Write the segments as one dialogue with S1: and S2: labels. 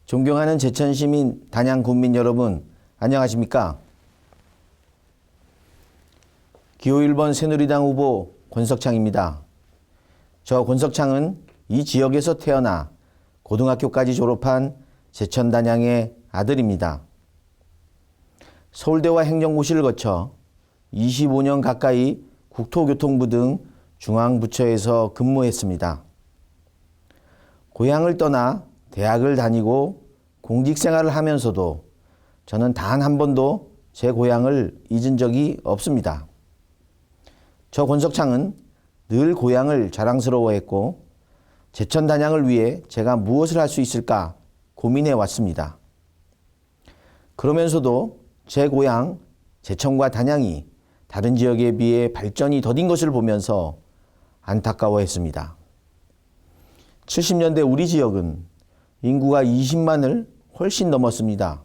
S1: 존경하는 제천시민, 단양 군민 여러분, 안녕하십니까? 기호 1번 새누리당 후보 권석창입니다. 저 권석창은 이 지역에서 태어나 고등학교까지 졸업한 제천 단양의 아들입니다. 서울대와 행정고시를 거쳐 25년 가까이 국토교통부 등 중앙부처에서 근무했습니다. 고향을 떠나 대학을 다니고 공직생활을 하면서도 저는 단 한 번도 제 고향을 잊은 적이 없습니다. 저 권석창은 늘 고향을 자랑스러워했고 제천 단양을 위해 제가 무엇을 할 수 있을까 고민해 왔습니다. 그러면서도 제 고향 제천과 단양이 다른 지역에 비해 발전이 더딘 것을 보면서 안타까워했습니다. 70년대 우리 지역은 인구가 20만을 훨씬 넘었습니다.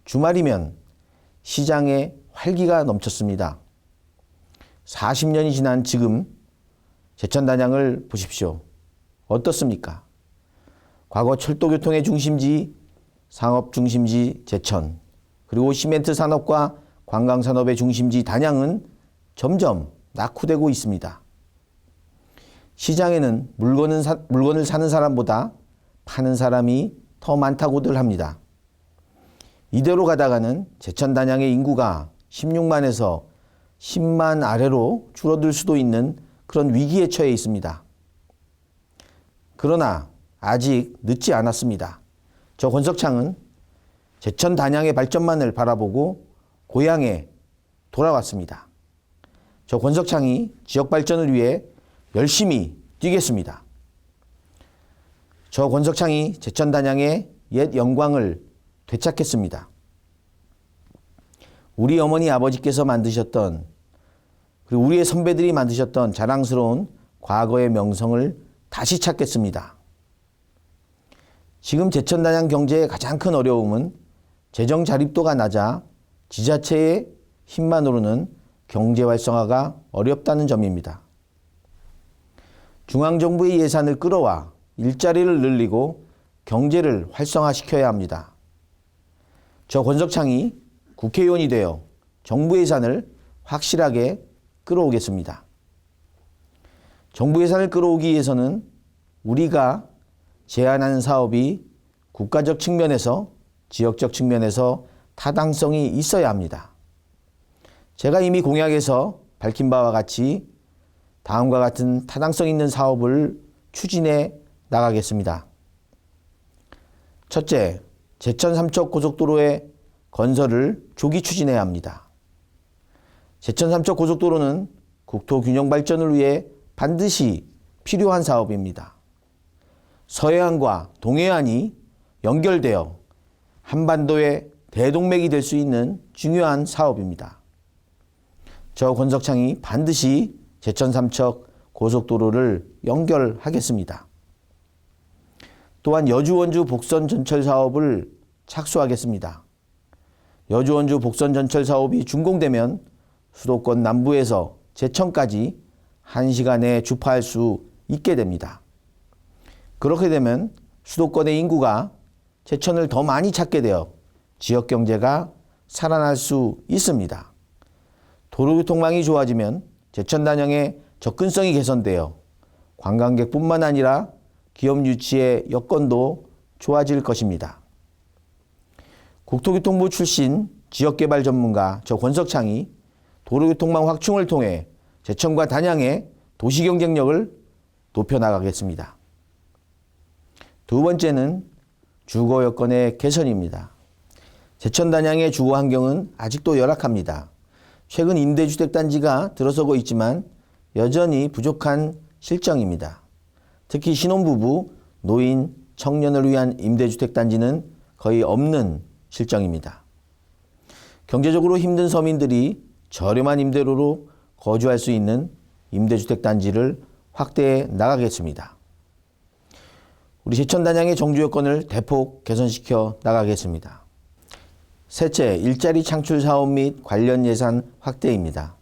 S1: 주말이면 시장에 활기가 넘쳤습니다. 40년이 지난 지금 제천 단양을 보십시오. 어떻습니까? 과거 철도교통의 중심지, 상업 중심지 제천, 그리고 시멘트 산업과 관광 산업의 중심지 단양은 점점 낙후되고 있습니다. 시장에는 물건을 사는 사람보다 파는 사람이 더 많다고들 합니다. 이대로 가다가는 제천 단양의 인구가 16만에서 10만 아래로 줄어들 수도 있는 그런 위기에 처해 있습니다. 그러나 아직 늦지 않았습니다. 저 권석창은 제천 단양의 발전만을 바라보고 고향에 돌아왔습니다. 저 권석창이 지역 발전을 위해 열심히 뛰겠습니다. 저 권석창이 제천 단양의 옛 영광을 되찾겠습니다. 우리 어머니 아버지께서 만드셨던, 그리고 우리의 선배들이 만드셨던 자랑스러운 과거의 명성을 다시 찾겠습니다. 지금 제천 단양 경제의 가장 큰 어려움은 재정 자립도가 낮아 지자체의 힘만으로는 경제 활성화가 어렵다는 점입니다. 중앙정부의 예산을 끌어와 일자리를 늘리고 경제를 활성화시켜야 합니다. 저 권석창이 국회의원이 되어 정부 예산을 확실하게 끌어오겠습니다. 정부 예산을 끌어오기 위해서는 우리가 제안하는 사업이 국가적 측면에서 지역적 측면에서 타당성이 있어야 합니다. 제가 이미 공약에서 밝힌 바와 같이 다음과 같은 타당성 있는 사업을 추진해 나가겠습니다. 첫째, 제천 삼척 고속도로의 건설을 조기 추진해야 합니다. 제천 삼척 고속도로는 국토 균형 발전을 위해 반드시 필요한 사업입니다. 서해안과 동해안이 연결되어 한반도의 대동맥이 될 수 있는 중요한 사업입니다. 저 권석창이 반드시 제천 삼척 고속도로를 연결하겠습니다. 또한 여주 원주 복선 전철 사업을 착수하겠습니다. 여주 원주 복선 전철 사업이 준공되면 수도권 남부에서 제천까지 1시간에 주파할 수 있게 됩니다. 그렇게 되면 수도권의 인구가 제천을 더 많이 찾게 되어 지역 경제가 살아날 수 있습니다. 도로교통망이 좋아지면 제천 단양의 접근성이 개선되어 관광객뿐만 아니라 기업 유치의 여건도 좋아질 것입니다. 국토교통부 출신 지역개발 전문가 저 권석창이 도로교통망 확충을 통해 제천과 단양의 도시경쟁력을 높여나가겠습니다. 두 번째는 주거 여건의 개선입니다. 제천 단양의 주거 환경은 아직도 열악합니다. 최근 임대주택 단지가 들어서고 있지만 여전히 부족한 실정입니다. 특히 신혼부부, 노인, 청년을 위한 임대주택 단지는 거의 없는 실정입니다. 경제적으로 힘든 서민들이 저렴한 임대료로 거주할 수 있는 임대주택 단지를 확대해 나가겠습니다. 우리 제천 단양의 정주 여건을 대폭 개선시켜 나가겠습니다. 셋째, 일자리 창출 사업 및 관련 예산 확대입니다.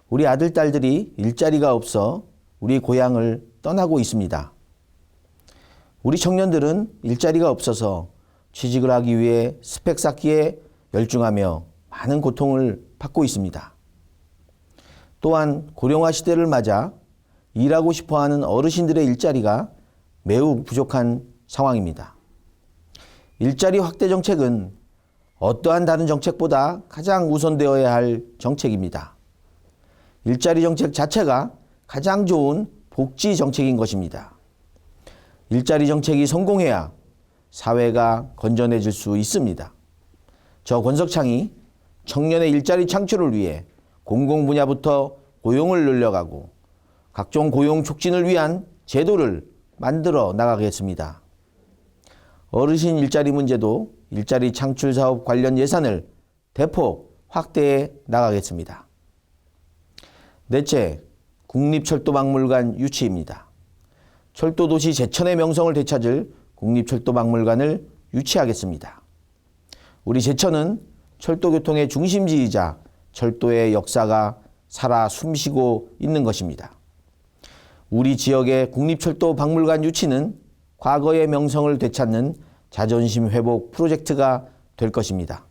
S1: 우리 아들, 딸들이 일자리가 없어 우리 고향을 떠나고 있습니다. 우리 청년들은 일자리가 없어서 취직을 하기 위해 스펙 쌓기에 열중하며 많은 고통을 받고 있습니다. 또한 고령화 시대를 맞아 일하고 싶어하는 어르신들의 일자리가 매우 부족한 상황입니다. 일자리 확대 정책은 어떠한 다른 정책보다 가장 우선되어야 할 정책입니다. 일자리 정책 자체가 가장 좋은 복지 정책인 것입니다. 일자리 정책이 성공해야 사회가 건전해질 수 있습니다. 저 권석창이 청년의 일자리 창출을 위해 공공 분야부터 고용을 늘려가고 각종 고용 촉진을 위한 제도를 만들어 나가겠습니다. 어르신 일자리 문제도 일자리 창출 사업 관련 예산을 대폭 확대해 나가겠습니다. 넷째, 국립철도박물관 유치입니다. 철도도시 제천의 명성을 되찾을 국립철도박물관을 유치하겠습니다. 우리 제천은 철도교통의 중심지이자 철도의 역사가 살아 숨쉬고 있는 것입니다. 우리 지역의 국립철도박물관 유치는 과거의 명성을 되찾는 자존심 회복 프로젝트가 될 것입니다.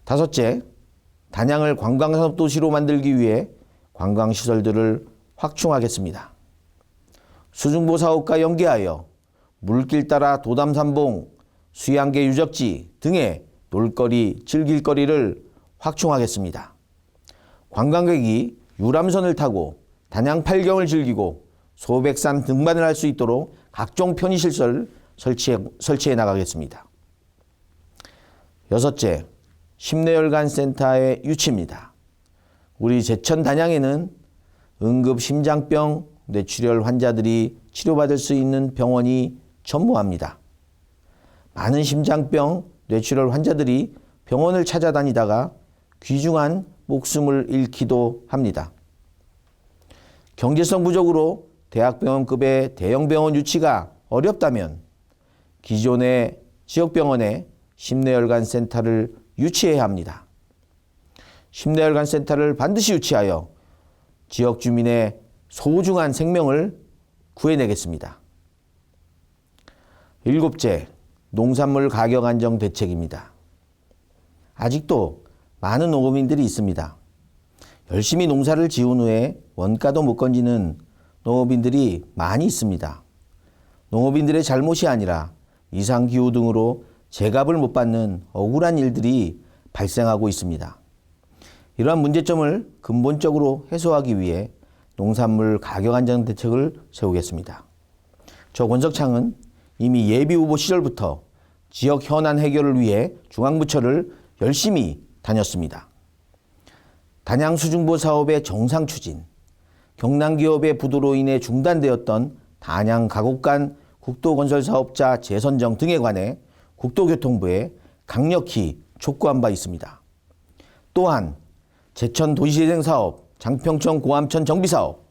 S1: 다섯째, 단양을 관광산업도시로 만들기 위해 관광시설들을 확충하겠습니다. 수중보 사업과 연계하여 물길 따라 도담산봉, 수양계 유적지 등의 놀거리, 즐길거리를 확충하겠습니다. 관광객이 유람선을 타고 단양 팔경을 즐기고 소백산 등반을 할 수 있도록 각종 편의시설을 설치해 나가겠습니다. 여섯째, 심내혈관 센터의 유치입니다. 우리 제천 단양에는 응급 심장병, 뇌출혈 환자들이 치료받을 수 있는 병원이 전무합니다. 많은 심장병, 뇌출혈 환자들이 병원을 찾아다니다가 귀중한 목숨을 잃기도 합니다. 경제성 부족으로 대학병원급의 대형병원 유치가 어렵다면 기존의 지역병원에 심내혈관 센터를 유치해야 합니다. 심내혈관 센터를 반드시 유치하여 지역 주민의 소중한 생명을 구해내겠습니다. 일곱째, 농산물 가격 안정 대책입니다. 아직도 많은 농업인들이 있습니다. 열심히 농사를 지은 후에 원가도 못 건지는 농업인들이 많이 있습니다. 농업인들의 잘못이 아니라 이상기후 등으로 제값을 못 받는 억울한 일들이 발생하고 있습니다. 이러한 문제점을 근본적으로 해소하기 위해 농산물 가격 안정 대책을 세우겠습니다. 저 권석창은 이미 예비후보 시절부터 지역 현안 해결을 위해 중앙부처를 열심히 다녔습니다. 단양 수중보 사업의 정상 추진, 경남기업의 부도로 인해 중단되었던 단양 가곡간 국도건설사업자 재선정 등에 관해 국토교통부에 강력히 촉구한 바 있습니다. 또한 제천 도시재생사업, 장평천 고암천 정비사업,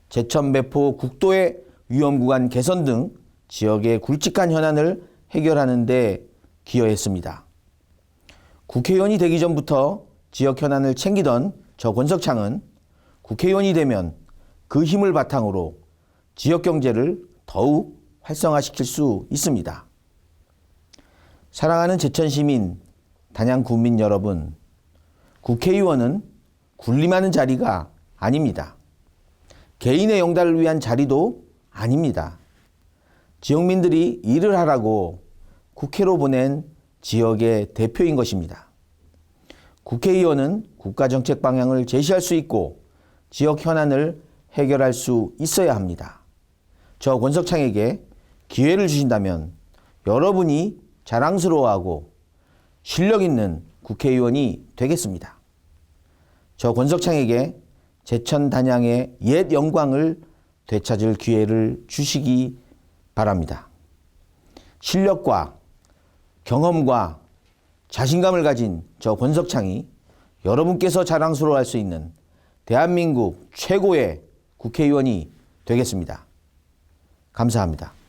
S1: 제천 매포 국도의 위험구간 개선 등 지역의 굵직한 현안을 해결하는 데 기여했습니다. 국회의원이 되기 전부터 지역 현안을 챙기던 저 권석창은 국회의원이 되면 그 힘을 바탕으로 지역 경제를 더욱 활성화시킬 수 있습니다. 사랑하는 제천 시민, 단양 군민 여러분, 국회의원은 군림하는 자리가 아닙니다. 개인의 영달을 위한 자리도 아닙니다. 지역민들이 일을 하라고 국회로 보낸 지역의 대표인 것입니다. 국회의원은 국가정책 방향을 제시할 수 있고 지역 현안을 해결할 수 있어야 합니다. 저 권석창에게 기회를 주신다면 여러분이 자랑스러워하고 실력 있는 국회의원이 되겠습니다. 저 권석창에게 제천 단양의 옛 영광을 되찾을 기회를 주시기 바랍니다. 실력과 경험과 자신감을 가진 저 권석창이 여러분께서 자랑스러워할 수 있는 대한민국 최고의 국회의원이 되겠습니다. 감사합니다.